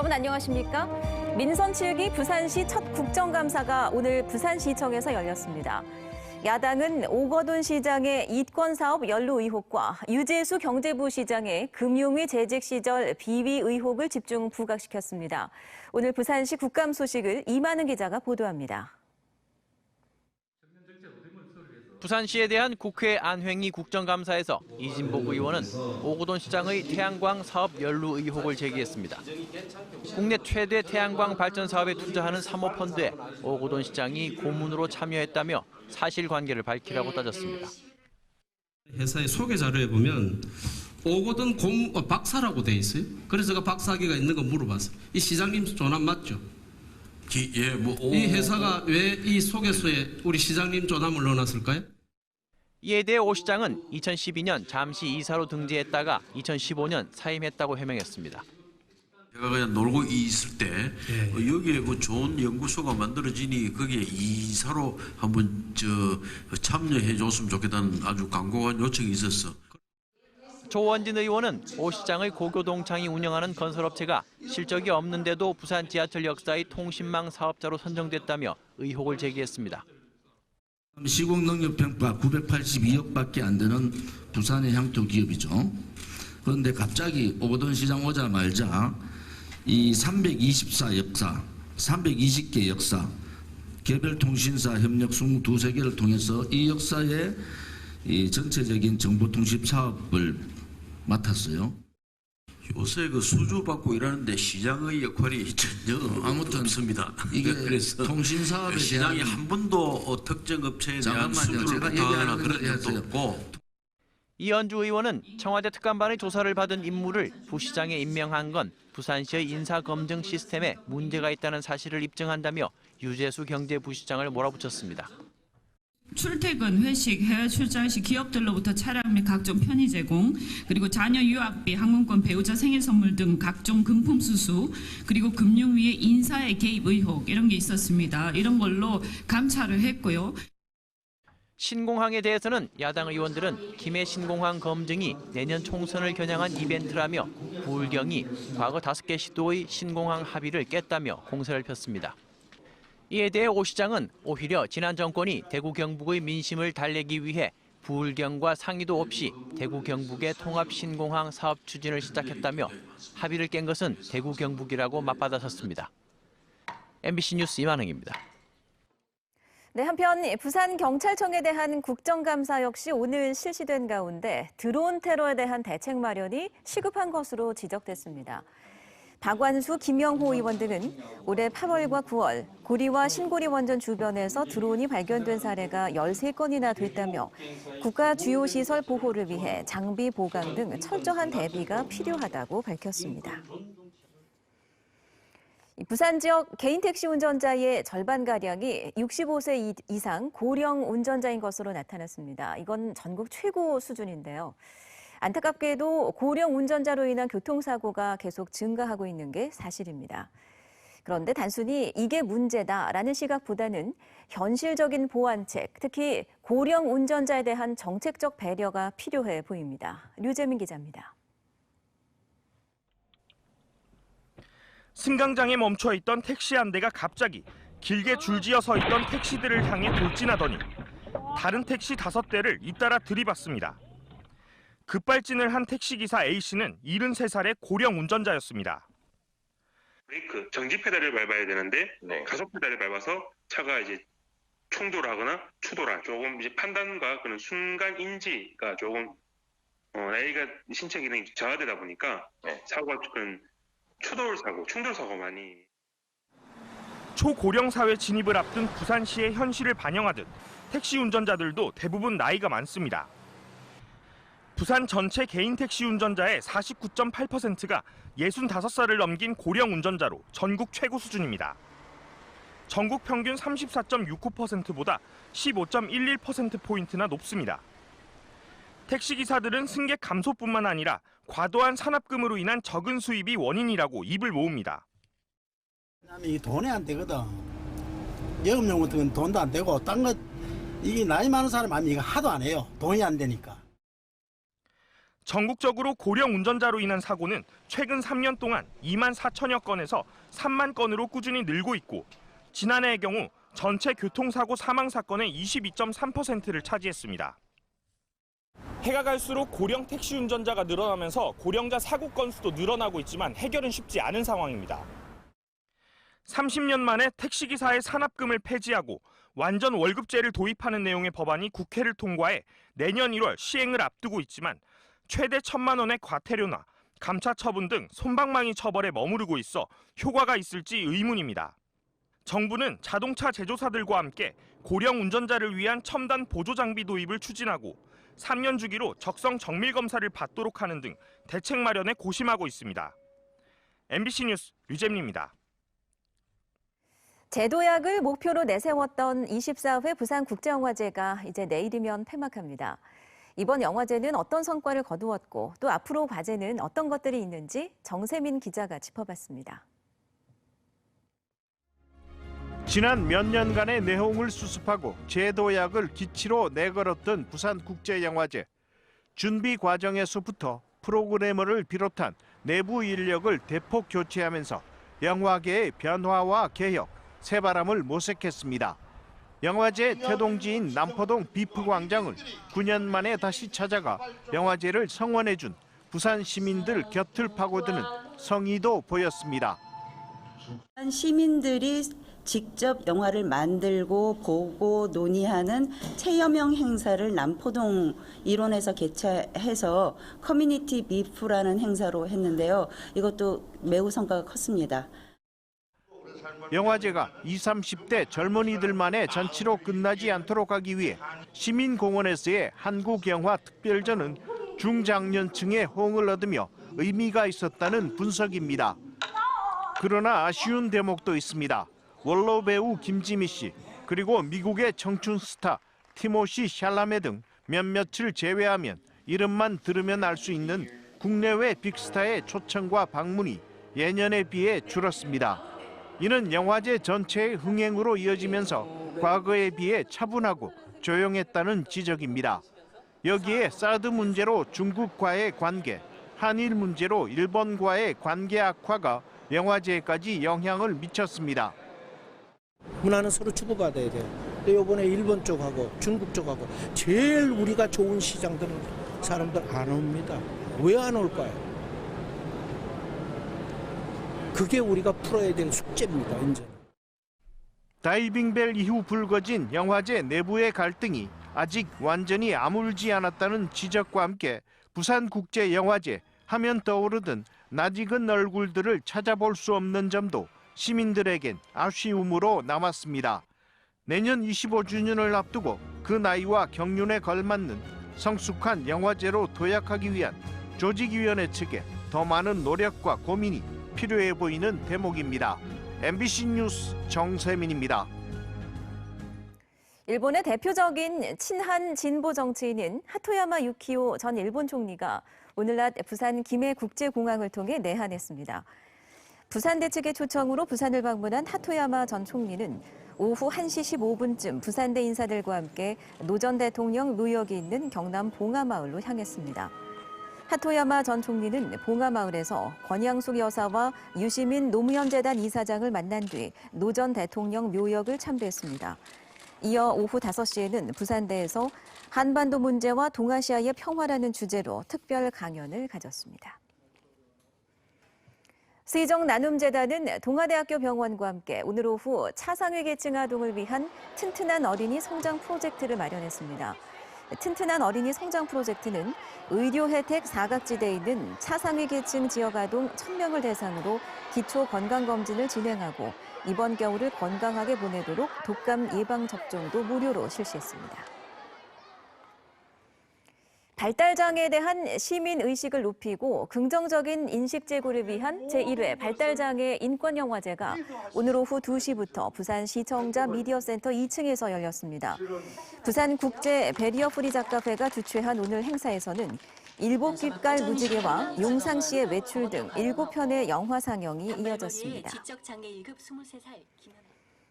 여러분 안녕하십니까? 민선 7기 부산시 첫 국정감사가 오늘 부산시청에서 열렸습니다. 야당은 오거돈 시장의 이권사업 연루 의혹과 유재수 경제부 시장의 금융위 재직 시절 비위 의혹을 집중 부각시켰습니다. 오늘 부산시 국감 소식을 이만은 기자가 보도합니다. 부산시에 대한 국회 안횡희 국정감사에서 이진복 의원은 오거돈 시장의 태양광 사업 연루 의혹을 제기했습니다. 국내 최대 태양광 발전 사업에 투자하는 사모펀드에 오거돈 시장이 고문으로 참여했다며 사실관계를 밝히라고 따졌습니다. 회사의 소개 자료에 보면 오거돈 박사라고 돼 있어요. 그래서 제가 박사학위가 있는 거 물어봤어요. 이 시장님 조남 맞죠? 이 회사가 왜 이 소개서에 우리 시장님 조남을 넣어놨을까요? 이에 대해 오 시장은 2012년 잠시 이사로 등재했다가 2015년 사임했다고 해명했습니다. 제가 그냥 놀고 있을 때 여기에 뭐 좋은 연구소가 만들어지니 거기에 이사로 한번 참여해 줬으면 좋겠다는 아주 간곡한 요청이 있었어. 조원진 의원은 오 시장의 고교동창이 운영하는 건설업체가 실적이 없는데도 부산 지하철 역사의 통신망 사업자로 선정됐다며 의혹을 제기했습니다. 시공능력평가 982억밖에 안 되는 부산의 향토 기업이죠. 그런데 갑자기 오거돈 시장 오자마자 이 324 역사, 320개 역사, 개별 통신사 협력 22개를 통해서 이 역사의 이 전체적인 정보통신 사업을 맡았어요. 요새 그 수주받고 일하는데 시장의 역할이 전혀 아무튼 없습니다. 이게 그래서 통신사업에 시장이 대한 한 번도 특정 업체에 대한 수주를 부탁하거나 그런 적도 없고. 이현주 의원은 청와대 특감반의 조사를 받은 인물을 부시장에 임명한 건 부산시의 인사검증 시스템에 문제가 있다는 사실을 입증한다며 유재수 경제부시장을 몰아붙였습니다. 출퇴근, 회식, 해외 출장 시 기업들로부터 차량 및 각종 편의 제공, 그리고 자녀 유학비, 항공권, 배우자 생일 선물 등 각종 금품 수수, 그리고 금융위의 인사의 개입 의혹 이런 게 있었습니다. 이런 걸로 감찰을 했고요. 신공항에 대해서는 야당 의원들은 김해 신공항 검증이 내년 총선을 겨냥한 이벤트라며 부울경이 과거 5개 시도의 신공항 합의를 깼다며 공세를 폈습니다. 이에 대해 오 시장은 오히려 지난 정권이 대구 경북의 민심을 달래기 위해 부울경과 상의도 없이 대구 경북의 통합 신공항 사업 추진을 시작했다며 합의를 깬 것은 대구 경북이라고 맞받아섰습니다. MBC 뉴스 이만흥입니다. 네, 한편 부산경찰청에 대한 국정감사 역시 오늘 실시된 가운데 드론 테러에 대한 대책 마련이 시급한 것으로 지적됐습니다. 박완수, 김영호 의원 등은 올해 8월과 9월 고리와 신고리 원전 주변에서 드론이 발견된 사례가 13건이나 됐다며 국가 주요 시설 보호를 위해 장비 보강 등 철저한 대비가 필요하다고 밝혔습니다. 부산 지역 개인 택시 운전자의 절반가량이 65세 이상 고령 운전자인 것으로 나타났습니다. 이건 전국 최고 수준인데요. 안타깝게도 고령 운전자로 인한 교통사고가 계속 증가하고 있는 게 사실입니다. 그런데 단순히 이게 문제다라는 시각보다는 현실적인 보완책, 특히 고령 운전자에 대한 정책적 배려가 필요해 보입니다. 류재민 기자입니다. 승강장에 멈춰있던 택시 한 대가 갑자기 길게 줄지어 서 있던 택시들을 향해 돌진하더니 다른 택시 5대를 잇따라 들이받습니다. 급발진을 한 택시기사 A씨는 73살의 고령 운전자였습니다. 브레이크, 정지 페달을 밟아야 되는데 가속 페달을 밟아서 차가 이제 충돌하거나 추돌한 조금 이제 판단과 그런 순간 인지가 조금 나이가 신체 기능이 저하되다 보니까 사고가 그런 충돌 사고 많이. 초고령 사회 진입을 앞둔 부산시의 현실을 반영하듯 택시 운전자들도 대부분 나이가 많습니다. 부산 전체 개인 택시 운전자의 49.8%가 65살을 넘긴 고령 운전자로 전국 최고 수준입니다. 전국 평균 34.69%보다 15.11%포인트나 높습니다. 택시기사들은 승객 감소뿐만 아니라 과도한 산업금으로 인한 적은 수입이 원인이라고 입을 모읍니다. 이 돈이 안 되거든. 여금용 같은 건 돈도 안 되고 딴 거 이게 나이 많은 사람 아니면 이거 하도 안 해요. 돈이 안 되니까. 전국적으로 고령 운전자로 인한 사고는 최근 3년 동안 2만 4천여 건에서 3만 건으로 꾸준히 늘고 있고 지난해의 경우 전체 교통사고 사망 사건의 22.3%를 차지했습니다. 해가 갈수록 고령 택시 운전자가 늘어나면서 고령자 사고 건수도 늘어나고 있지만 해결은 쉽지 않은 상황입니다. 30년 만에 택시기사의 산업금을 폐지하고 완전 월급제를 도입하는 내용의 법안이 국회를 통과해 내년 1월 시행을 앞두고 있지만 최대 1,000만 원의 과태료나 감차 처분 등 솜방망이 처벌에 머무르고 있어 효과가 있을지 의문입니다. 정부는 자동차 제조사들과 함께 고령 운전자를 위한 첨단 보조 장비 도입을 추진하고 3년 주기로 적성 정밀 검사를 받도록 하는 등 대책 마련에 고심하고 있습니다. MBC 뉴스 류재민입니다. 제도약을 목표로 내세웠던 24회 부산국제영화제가 이제 내일이면 폐막합니다. 이번 영화제는 어떤 성과를 거두었고 또 앞으로 과제는 어떤 것들이 있는지 정세민 기자가 짚어봤습니다. 지난 몇 년간의 내홍을 수습하고 제도약을 기치로 내걸었던 부산국제영화제. 준비 과정에서부터 프로그래머를 비롯한 내부 인력을 대폭 교체하면서 영화계의 변화와 개혁, 새바람을 모색했습니다. 영화제 태동지인 남포동 비프광장을 9년 만에 다시 찾아가 영화제를 성원해준 부산 시민들 곁을 파고드는 성의도 보였습니다. 시민들이 직접 영화를 만들고 보고 논의하는 체험형 행사를 남포동 일원에서 개최해서 커뮤니티 비프라는 행사로 했는데요. 이것도 매우 성과가 컸습니다. 영화제가 20, 30대 젊은이들만의 잔치로 끝나지 않도록 하기 위해 시민공원에서의 한국영화특별전은 중장년층의 호응을 얻으며 의미가 있었다는 분석입니다. 그러나 아쉬운 대목도 있습니다. 원로 배우 김지미 씨, 그리고 미국의 청춘 스타 티모시 샬라메 등 몇몇을 제외하면 이름만 들으면 알 수 있는 국내외 빅스타의 초청과 방문이 예년에 비해 줄었습니다. 이는 영화제 전체의 흥행으로 이어지면서 과거에 비해 차분하고 조용했다는 지적입니다. 여기에 사드 문제로 중국과의 관계, 한일 문제로 일본과의 관계 악화가 영화제까지 영향을 미쳤습니다. 문화는 서로 주고받아야 돼요. 근데 이번에 일본 쪽하고 중국 쪽하고 제일 우리가 좋은 시장들은 사람들 안 옵니다. 왜 안 올까요? 그게 우리가 풀어야 될 숙제입니다. 이제. 다이빙벨 이후 불거진 영화제 내부의 갈등이 아직 완전히 아물지 않았다는 지적과 함께 부산국제영화제 하면 떠오르던 낯익은 얼굴들을 찾아볼 수 없는 점도 시민들에겐 아쉬움으로 남았습니다. 내년 25주년을 앞두고 그 나이와 경륜에 걸맞는 성숙한 영화제로 도약하기 위한 조직위원회 측에 더 많은 노력과 고민이 필요해 보이는 대목입니다. MBC 뉴스 정세민입니다. 일본의 대표적인 친한 진보 정치인인 하토야마 유키오 전 일본 총리가 오늘 낮 부산 김해국제공항을 통해 내한했습니다. 부산대 측의 초청으로 부산을 방문한 하토야마 전 총리는 오후 1시 15분쯤 부산대 인사들과 함께 노 전 대통령 묘역이 있는 경남 봉하마을로 향했습니다. 하토야마 전 총리는 봉하마을에서 권양숙 여사와 유시민 노무현재단 이사장을 만난 뒤 노 전 대통령 묘역을 참배했습니다. 이어 오후 5시에는 부산대에서 한반도 문제와 동아시아의 평화라는 주제로 특별 강연을 가졌습니다. 세종나눔재단은 동아대학교 병원과 함께 오늘 오후 차상위 계층 아동을 위한 튼튼한 어린이 성장 프로젝트를 마련했습니다. 튼튼한 어린이 성장 프로젝트는 의료 혜택 사각지대에 있는 차상위 계층 지역 아동 1,000명을 대상으로 기초 건강검진을 진행하고 이번 겨울을 건강하게 보내도록 독감 예방접종도 무료로 실시했습니다. 발달장애에 대한 시민의식을 높이고 긍정적인 인식 제고를 위한 제1회 발달장애 인권영화제가 오늘 오후 2시부터 부산시청자 미디어센터 2층에서 열렸습니다. 부산국제베리어프리 작가회가 주최한 오늘 행사에서는 일복빛깔 무지개와 용상시의 외출 등 7편의 영화 상영이 이어졌습니다.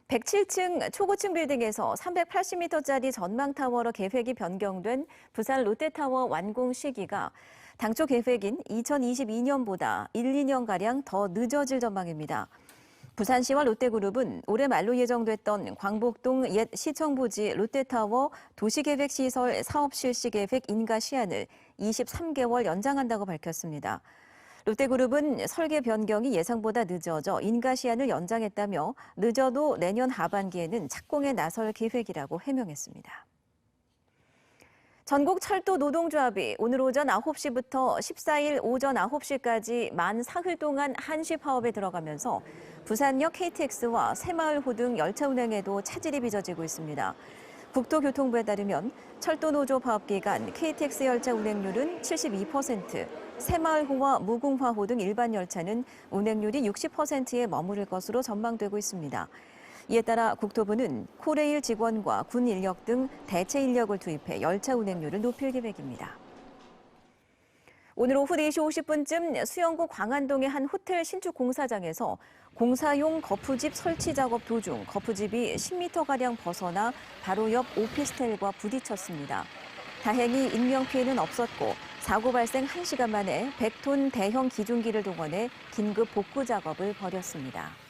107층 초고층 빌딩에서 380m짜리 전망타워로 계획이 변경된 부산 롯데타워 완공 시기가 당초 계획인 2022년보다 1, 2년가량 더 늦어질 전망입니다. 부산시와 롯데그룹은 올해 말로 예정됐던 광복동 옛 시청 부지 롯데타워 도시계획시설 사업 실시 계획 인가 시한을 23개월 연장한다고 밝혔습니다. 롯데그룹은 설계 변경이 예상보다 늦어져 인가 시한을 연장했다며 늦어도 내년 하반기에는 착공에 나설 계획이라고 해명했습니다. 전국 철도 노동조합이 오늘 오전 9시부터 14일 오전 9시까지 만 사흘 동안 한시 파업에 들어가면서 부산역 KTX와 새마을호 등 열차 운행에도 차질이 빚어지고 있습니다. 국토교통부에 따르면 철도노조 파업 기간 KTX 열차 운행률은 72%, 새마을호와 무궁화호 등 일반 열차는 운행률이 60%에 머무를 것으로 전망되고 있습니다. 이에 따라 국토부는 코레일 직원과 군 인력 등 대체 인력을 투입해 열차 운행률을 높일 계획입니다. 오늘 오후 4시 50분쯤 수영구 광안동의 한 호텔 신축 공사장에서 공사용 거푸집 설치 작업 도중 거푸집이 10m가량 벗어나 바로 옆 오피스텔과 부딪혔습니다. 다행히 인명피해는 없었고 사고 발생 1시간 만에 100톤 대형 기중기를 동원해 긴급 복구 작업을 벌였습니다.